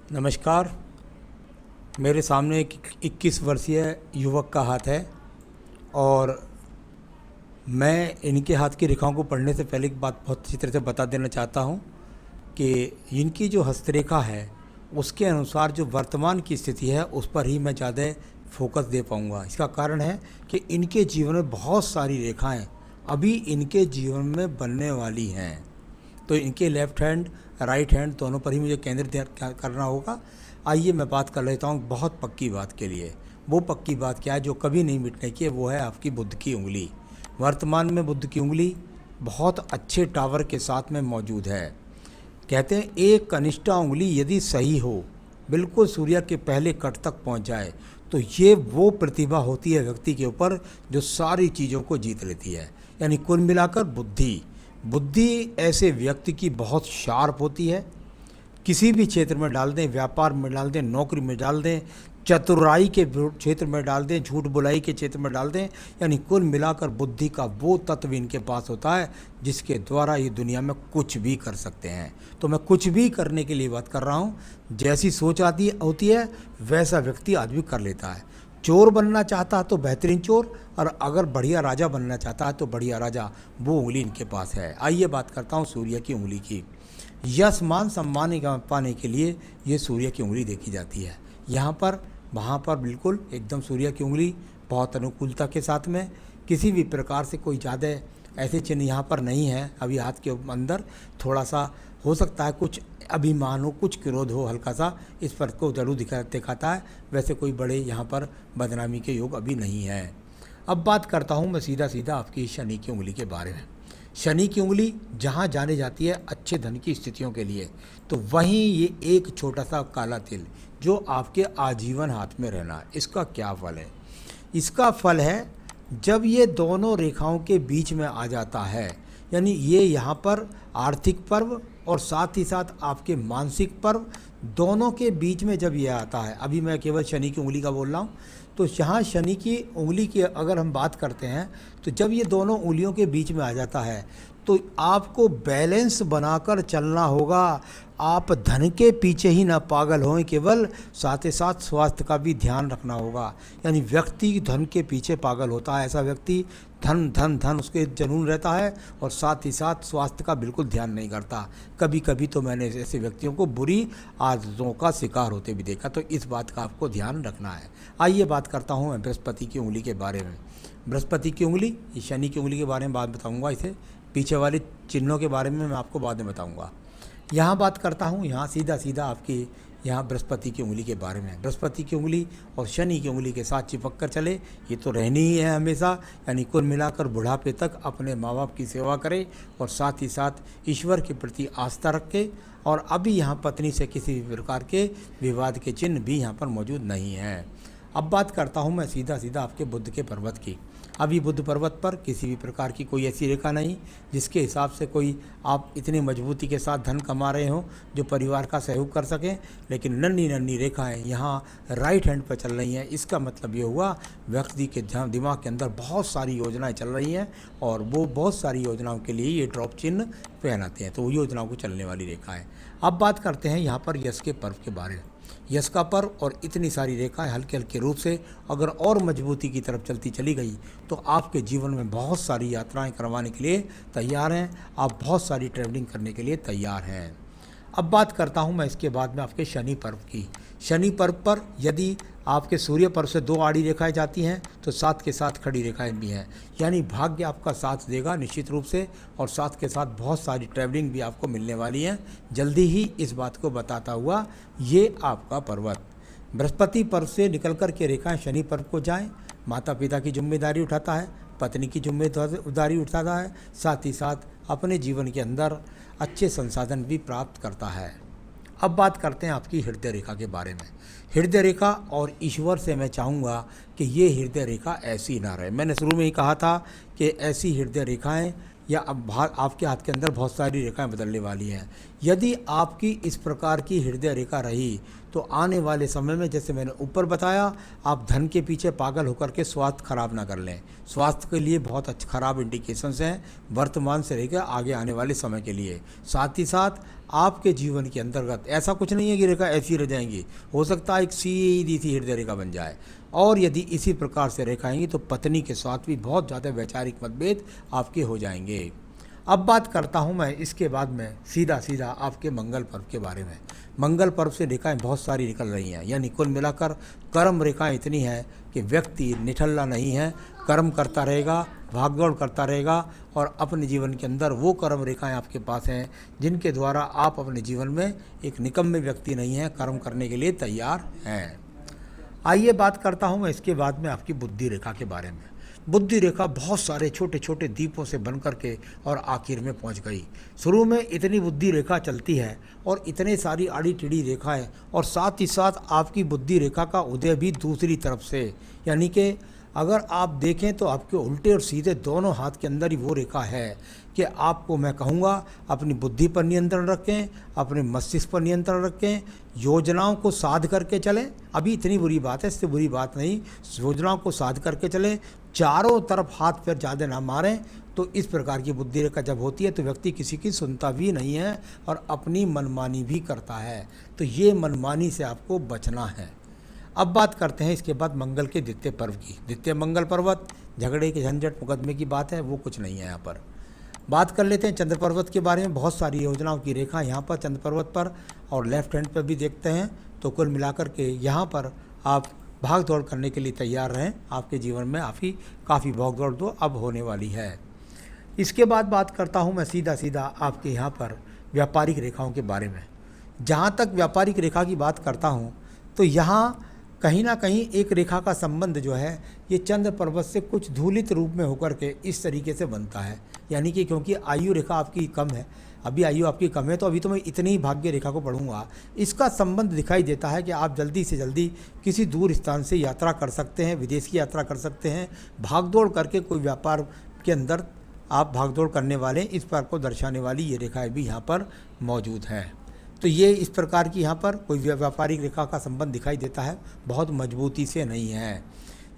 नमस्कार। मेरे सामने एक 21 वर्षीय युवक का हाथ है और मैं इनके हाथ की रेखाओं को पढ़ने से पहले एक बात बहुत अच्छी तरह से बता देना चाहता हूँ कि इनकी जो हस्तरेखा है उसके अनुसार जो वर्तमान की स्थिति है उस पर ही मैं ज़्यादा फोकस दे पाऊँगा। इसका कारण है कि इनके जीवन में बहुत सारी रेखाएं अभी इनके जीवन में बनने वाली हैं, तो इनके लेफ़्ट हैंड राइट हैंड दोनों पर ही मुझे केंद्रित करना होगा। आइए मैं बात कर लेता हूँ बहुत पक्की बात के लिए। वो पक्की बात क्या है जो कभी नहीं मिटने की है, वो है आपकी बुध की उंगली। वर्तमान में बुध की उंगली बहुत अच्छे टावर के साथ में मौजूद है। कहते हैं एक कनिष्ठा उंगली यदि सही हो, बिल्कुल सूर्य के पहले कट तक पहुंच जाए, तो ये वो प्रतिभा होती है व्यक्ति के ऊपर जो सारी चीज़ों को जीत लेती है। यानी कुल मिलाकर बुद्धि ऐसे व्यक्ति की बहुत शार्प होती है। किसी भी क्षेत्र में डाल दें, व्यापार में डाल दें, नौकरी में डाल दें, चतुराई के क्षेत्र में डाल दें, झूठ बुलाई के क्षेत्र में डाल दें, यानी कुल मिलाकर बुद्धि का वो तत्व इनके पास होता है जिसके द्वारा ये दुनिया में कुछ भी कर सकते हैं। तो मैं कुछ भी करने के लिए बात कर रहा हूँ। जैसी सोच आती होती है वैसा व्यक्ति आदमी कर लेता है। चोर बनना चाहता है तो बेहतरीन चोर, और अगर बढ़िया राजा बनना चाहता है तो बढ़िया राजा, वो उंगली इनके पास है। आइए बात करता हूँ सूर्य की उंगली की। यश मान सम्मान पाने के लिए ये सूर्य की उंगली देखी जाती है। यहाँ पर वहाँ पर बिल्कुल एकदम सूर्य की उंगली बहुत अनुकूलता के साथ में, किसी भी प्रकार से कोई ज़्यादा ऐसे चिन्ह यहाँ पर नहीं है। अभी हाथ के अंदर थोड़ा सा हो सकता है कुछ अभिमान हो, कुछ क्रोध हो हल्का सा, इस पर को जरूर दिखाता है। वैसे कोई बड़े यहाँ पर बदनामी के योग अभी नहीं है। अब बात करता हूँ मैं सीधा आपकी शनि की उंगली के बारे में। शनि की उंगली जहाँ जाने जाती है अच्छे धन की स्थितियों के लिए, तो वहीं ये एक छोटा सा काला तिल जो आपके आजीवन हाथ में रहना है, इसका क्या फल है? इसका फल है जब ये दोनों रेखाओं के बीच में आ जाता है, यानी ये यहाँ पर आर्थिक पर्व और साथ ही साथ आपके मानसिक पर्व दोनों के बीच में जब ये आता है। अभी मैं केवल शनि की उंगली का बोल रहा हूँ, तो यहाँ शनि की उंगली की अगर हम बात करते हैं तो जब ये दोनों उंगलियों के बीच में आ जाता है तो आपको बैलेंस बनाकर चलना होगा। आप धन के पीछे ही ना पागल हों केवल, साथ ही साथ स्वास्थ्य का भी ध्यान रखना होगा। यानी व्यक्ति धन के पीछे पागल होता है, ऐसा व्यक्ति धन धन धन उसके जुनून रहता है और साथ ही साथ स्वास्थ्य का बिल्कुल ध्यान नहीं करता। कभी कभी तो मैंने ऐसे व्यक्तियों को बुरी आदतों का शिकार होते भी देखा, तो इस बात का आपको ध्यान रखना है। आइए बात करता हूँ मैं बृहस्पति की उंगली के बारे में। बृहस्पति की उंगली, ये शनि की उंगली के बारे में बात बताऊँगा, इसे पीछे वाले चिन्हों के बारे में मैं आपको बाद में बताऊँगा। यहाँ बात करता हूँ यहाँ सीधा आपकी यहाँ बृहस्पति की उंगली के बारे में। बृहस्पति की उंगली और शनि की उंगली के साथ चिपक कर चले, ये तो रहनी ही है हमेशा। यानी कुल मिलाकर बुढ़ापे तक अपने माँ बाप की सेवा करे और साथ ही साथ ईश्वर के प्रति आस्था रखे। और अभी यहाँ पत्नी से किसी भी प्रकार के विवाद के चिन्ह भी यहाँ पर मौजूद नहीं हैं। अब बात करता हूँ मैं सीधा आपके बुध के पर्वत की। अभी बुध पर्वत पर किसी भी प्रकार की कोई ऐसी रेखा नहीं जिसके हिसाब से कोई आप इतनी मजबूती के साथ धन कमा रहे हो जो परिवार का सहयोग कर सकें, लेकिन नन्ही रेखाएं यहाँ राइट हैंड पर चल रही हैं। इसका मतलब ये हुआ व्यक्ति के दिमाग के अंदर बहुत सारी योजनाएं चल रही हैं और वो बहुत सारी योजनाओं के लिए ये ड्रॉप चिन्ह पहनाते हैं, तो वो योजनाओं को चलने वाली रेखा है। अब बात करते हैं यहाँ पर यश के पर्व के बारे में। यश का पर्व और इतनी सारी रेखाएं हल्के रूप से अगर और मजबूती की तरफ चलती चली गई तो आपके जीवन में बहुत सारी यात्राएं करवाने के लिए तैयार हैं, आप बहुत सारी ट्रैवलिंग करने के लिए तैयार हैं। अब बात करता हूं मैं इसके बाद में आपके शनि पर्व की। शनि पर्व पर यदि आपके सूर्य पर्व से 2 आड़ी रेखाएं जाती हैं तो साथ के साथ खड़ी रेखाएं भी हैं, यानी भाग्य आपका साथ देगा निश्चित रूप से, और साथ के साथ बहुत सारी ट्रैवलिंग भी आपको मिलने वाली हैं जल्दी ही। इस बात को बताता हुआ ये आपका पर्वत बृहस्पति पर्व से निकल कर के रेखाएं शनि पर्व को जाएं, माता पिता की जिम्मेदारी उठाता है, पत्नी की जिम्मेदारी उठाता है, साथ ही साथ अपने जीवन के अंदर अच्छे संसाधन भी प्राप्त करता है। अब बात करते हैं आपकी हृदय रेखा के बारे में। हृदय रेखा, और ईश्वर से मैं चाहूँगा कि ये हृदय रेखा ऐसी ना रहे। मैंने शुरू में ही कहा था कि ऐसी हृदय रेखाएं या अब आपके हाथ के अंदर बहुत सारी रेखाएं बदलने वाली हैं। यदि आपकी इस प्रकार की हृदय रेखा रही तो आने वाले समय में, जैसे मैंने ऊपर बताया, आप धन के पीछे पागल होकर के स्वास्थ्य खराब ना कर लें। स्वास्थ्य के लिए बहुत अच्छा खराब इंडिकेशंस हैं वर्तमान से लेकर आगे आने वाले समय के लिए। साथ ही साथ आपके जीवन के अंतर्गत ऐसा कुछ नहीं है कि रेखा ऐसी रह जाएंगी, हो सकता है एक सीधी सी हृदय रेखा बन जाए। और यदि इसी प्रकार से रेखा आएंगी तो पत्नी के साथ भी बहुत ज़्यादा वैचारिक मतभेद आपके हो जाएंगे। अब बात करता हूं मैं इसके बाद में सीधा सीधा आपके मंगल पर्व के बारे में। मंगल पर्व से रेखाएं बहुत सारी निकल रही हैं, यानी कुल मिलाकर कर्म रेखाएं इतनी हैं कि व्यक्ति निठल्ला नहीं है, कर्म करता रहेगा, भागदौड़ करता रहेगा और अपने जीवन के अंदर वो कर्म रेखाएं आपके पास हैं जिनके द्वारा आप अपने जीवन में एक निकम्मे व्यक्ति नहीं हैं, कर्म करने के लिए तैयार हैं। आइए बात करता हूं मैं इसके बाद में आपकी बुद्धि रेखा के बारे में। बुद्धि रेखा बहुत सारे छोटे छोटे दीपों से बन करके और आखिर में पहुंच गई। शुरू में इतनी बुद्धि रेखा चलती है और इतने सारी आड़ी टेढ़ी रेखाएं, और साथ ही साथ आपकी बुद्धि रेखा का उदय भी दूसरी तरफ से, यानी कि अगर आप देखें तो आपके उल्टे और सीधे दोनों हाथ के अंदर ही वो रेखा है कि आपको मैं कहूँगा अपनी बुद्धि पर नियंत्रण रखें, अपने मस्तिष्क पर नियंत्रण रखें, योजनाओं को साध करके चलें। अभी इतनी बुरी बात है, इससे बुरी बात नहीं, योजनाओं को साध करके चलें, चारों तरफ हाथ पैर ज़्यादा ना मारें। तो इस प्रकार की बुद्धि रेखा जब होती है तो व्यक्ति किसी की सुनता भी नहीं है और अपनी मनमानी भी करता है। तो ये मनमानी से आपको बचना है। अब बात करते हैं इसके बाद मंगल के द्वितीय पर्व की। द्वितीय मंगल पर्वत झगड़े के झंझट मुकदमे की बात है, वो कुछ नहीं है। यहाँ पर बात कर लेते हैं चंद्र पर्वत के बारे में। बहुत सारी योजनाओं की रेखा यहाँ पर चंद्र पर्वत पर और लेफ्ट हैंड पर भी देखते हैं। तो कुल मिलाकर के यहाँ पर आप भाग दौड़ करने के लिए तैयार रहें। आपके जीवन में काफ़ी भाग दौड़ तो अब होने वाली है। इसके बाद बात करता हूँ मैं सीधा सीधा आपके यहाँ पर व्यापारिक रेखाओं के बारे में। जहाँ तक व्यापारिक रेखा की बात करता हूँ तो यहाँ कहीं ना कहीं एक रेखा का संबंध जो है ये चंद्र पर्वत से कुछ धूलित रूप में होकर के इस तरीके से बनता है। यानी कि क्योंकि आयु रेखा आपकी कम है, अभी आयु आपकी कम है, तो अभी तो मैं इतनी ही भाग्य रेखा को पढ़ूंगा। इसका संबंध दिखाई देता है कि आप जल्दी से जल्दी किसी दूर स्थान से यात्रा कर सकते हैं, विदेश की यात्रा कर सकते हैं, भागदौड़ करके कोई व्यापार के अंदर आप भागदौड़ करने वाले, इस पर को दर्शाने वाली ये रेखाएँ भी यहाँ पर मौजूद हैं। तो ये इस प्रकार की यहाँ पर कोई व्यापारिक रेखा का संबंध दिखाई देता है, बहुत मजबूती से नहीं है।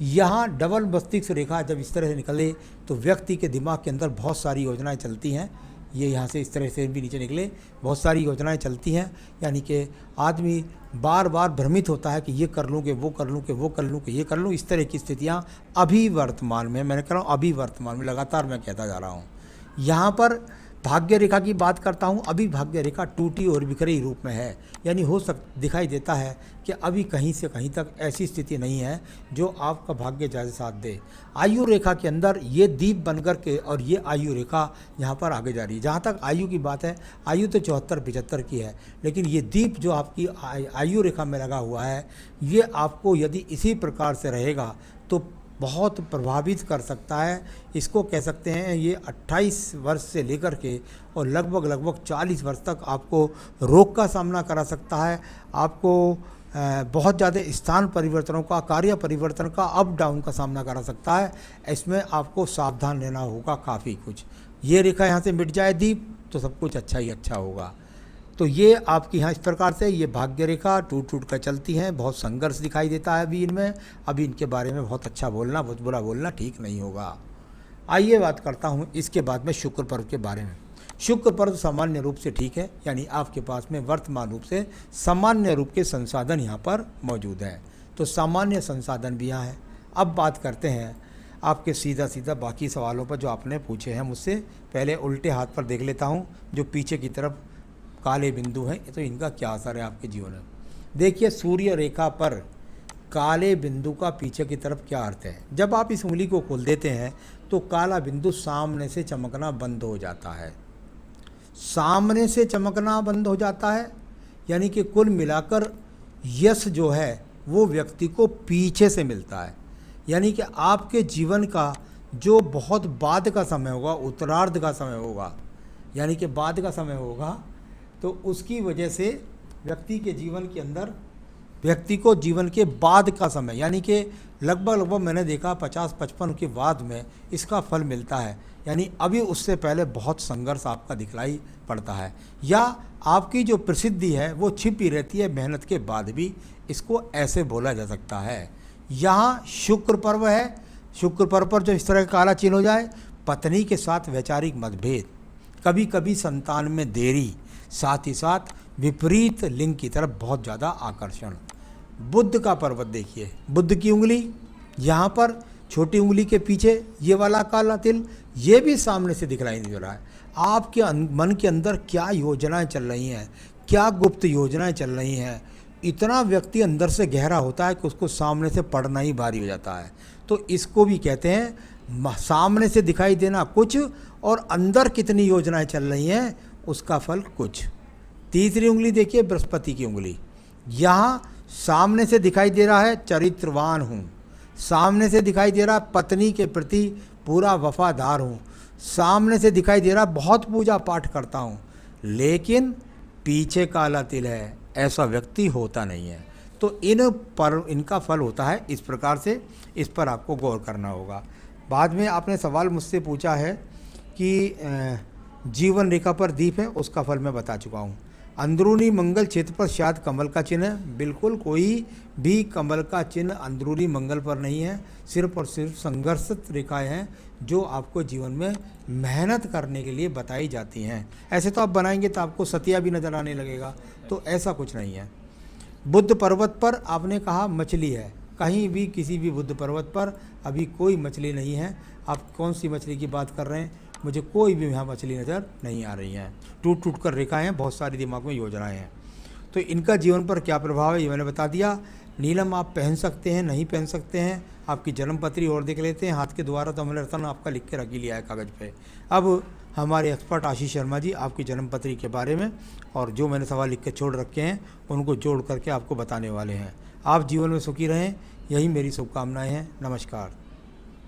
यहाँ डबल मस्तिष्क रेखा जब इस तरह से निकले तो व्यक्ति के दिमाग के अंदर बहुत सारी योजनाएं चलती हैं। ये यहाँ से इस तरह से भी नीचे निकले, बहुत सारी योजनाएं चलती हैं, यानी कि आदमी बार बार भ्रमित होता है कि ये कर लूँ कि वो कर लूँ कि वो कर लूँ कि ये कर लूँ। इस तरह की स्थितियाँ अभी वर्तमान में, मैंने कह रहा हूँ अभी वर्तमान में लगातार मैं कहता जा रहा हूँ। यहाँ पर भाग्य रेखा की बात करता हूँ, अभी भाग्य रेखा टूटी और बिखरी रूप में है, यानी दिखाई देता है कि अभी कहीं से कहीं तक ऐसी स्थिति नहीं है जो आपका भाग्य ज़्यादा साथ दे। आयु रेखा के अंदर ये दीप बनकर के और ये आयु रेखा यहाँ पर आगे जा रही है। जहाँ तक आयु की बात है, आयु तो 74-75 की है, लेकिन ये दीप जो आपकी आयु रेखा में लगा हुआ है, ये आपको यदि इसी प्रकार से रहेगा तो बहुत प्रभावित कर सकता है। इसको कह सकते हैं ये 28 वर्ष से लेकर के और लगभग 40 वर्ष तक आपको रोग का सामना करा सकता है। आपको बहुत ज़्यादा स्थान परिवर्तनों का, कार्य परिवर्तन का, अप डाउन का सामना करा सकता है। इसमें आपको सावधान रहना होगा काफ़ी कुछ। ये रेखा यहाँ से मिट जाए दीप तो सब कुछ अच्छा ही अच्छा होगा। तो ये आपकी यहाँ इस प्रकार से ये भाग्य रेखा टूट टूट कर चलती हैं, बहुत संघर्ष दिखाई देता है अभी इनमें। अभी इनके बारे में बहुत अच्छा बोलना, बहुत बुरा बोलना ठीक नहीं होगा। आइए बात करता हूँ इसके बाद में शुक्र पर्व के बारे में। शुक्र पर्व सामान्य रूप से ठीक है, यानी आपके पास में वर्तमान रूप से सामान्य रूप के संसाधन यहाँ पर मौजूद हैं, तो सामान्य संसाधन भी यहाँ है। अब बात करते हैं आपके सीधा सीधा बाकी सवालों पर जो आपने पूछे हैं मुझसे। पहले उल्टे हाथ पर देख लेता हूँ, जो पीछे की तरफ काले बिंदु हैं, तो इनका क्या असर है आपके जीवन में। देखिए सूर्य रेखा पर काले बिंदु का पीछे की तरफ क्या अर्थ है। जब आप इस उंगली को खोल देते हैं तो काला बिंदु सामने से चमकना बंद हो जाता है, सामने से चमकना बंद हो जाता है, यानी कि कुल मिलाकर यश जो है वो व्यक्ति को पीछे से मिलता है। यानी कि आपके जीवन का जो बहुत बाद का समय होगा, उत्तरार्ध का समय होगा, यानी कि बाद का समय होगा, तो उसकी वजह से व्यक्ति के जीवन के अंदर व्यक्ति को जीवन के बाद का समय, यानी कि लगभग मैंने देखा 50-55 के बाद में इसका फल मिलता है। यानी अभी उससे पहले बहुत संघर्ष आपका दिखलाई पड़ता है, या आपकी जो प्रसिद्धि है वो छिपी रहती है मेहनत के बाद भी, इसको ऐसे बोला जा सकता है। यहाँ शुक्र पर्व है, शुक्र पर्व पर जो इस तरह का काला चिन्ह हो जाए, पत्नी के साथ वैचारिक मतभेद, कभी कभी संतान में देरी, साथ ही साथ विपरीत लिंग की तरफ बहुत ज़्यादा आकर्षण। बुध का पर्वत देखिए, बुध की उंगली यहाँ पर, छोटी उंगली के पीछे ये वाला काला तिल, ये भी सामने से दिखलाई नहीं दे रहा है। आपके मन के अंदर क्या योजनाएं चल रही हैं, क्या गुप्त योजनाएं चल रही हैं, इतना व्यक्ति अंदर से गहरा होता है कि उसको सामने से पढ़ना ही भारी हो जाता है। तो इसको भी कहते हैं सामने से दिखाई देना कुछ और अंदर कितनी योजनाएं चल रही हैं उसका फल कुछ। तीसरी उंगली देखिए, बृहस्पति की उंगली, यहाँ सामने से दिखाई दे रहा है चरित्रवान हूँ, सामने से दिखाई दे रहा है पत्नी के प्रति पूरा वफादार हूँ, सामने से दिखाई दे रहा है बहुत पूजा पाठ करता हूँ, लेकिन पीछे काला तिल है, ऐसा व्यक्ति होता नहीं है। तो इनका फल होता है इस प्रकार से, इस पर आपको गौर करना होगा। बाद में आपने सवाल मुझसे पूछा है कि जीवन रेखा पर दीप है, उसका फल मैं बता चुका हूँ। अंदरूनी मंगल क्षेत्र पर शायद कमल का चिन्ह है, बिल्कुल कोई भी कमल का चिन्ह अंदरूनी मंगल पर नहीं है, सिर्फ और सिर्फ संघर्षित रेखाएं हैं जो आपको जीवन में मेहनत करने के लिए बताई जाती हैं। ऐसे तो आप बनाएंगे तो आपको सतिया भी नज़र आने लगेगा, तो ऐसा कुछ नहीं है। बुद्ध पर्वत पर आपने कहा मछली है, कहीं भी किसी भी बुद्ध पर्वत पर अभी कोई मछली नहीं है। आप कौन सी मछली की बात कर रहे हैं? मुझे कोई भी यहाँ मछली नज़र नहीं आ रही हैं। टूट टूट कर रेखाएँ हैं, बहुत सारी दिमाग में योजनाएं हैं। तो इनका जीवन पर क्या प्रभाव है ये मैंने बता दिया। नीलम आप पहन सकते हैं, नहीं पहन सकते हैं, आपकी जन्म पत्री और देख लेते हैं। हाथ के द्वारा तो हमने रतन आपका लिख के रख ही लिया है कागज़ पे। अब हमारे एक्सपर्ट आशीष शर्मा जी आपकी जन्म पत्री के बारे में और जो मैंने सवाल लिख के छोड़ रखे हैं उनको जोड़ करके आपको बताने वाले हैं। आप जीवन में सुखी रहें, यही मेरी शुभकामनाएँ हैं। नमस्कार।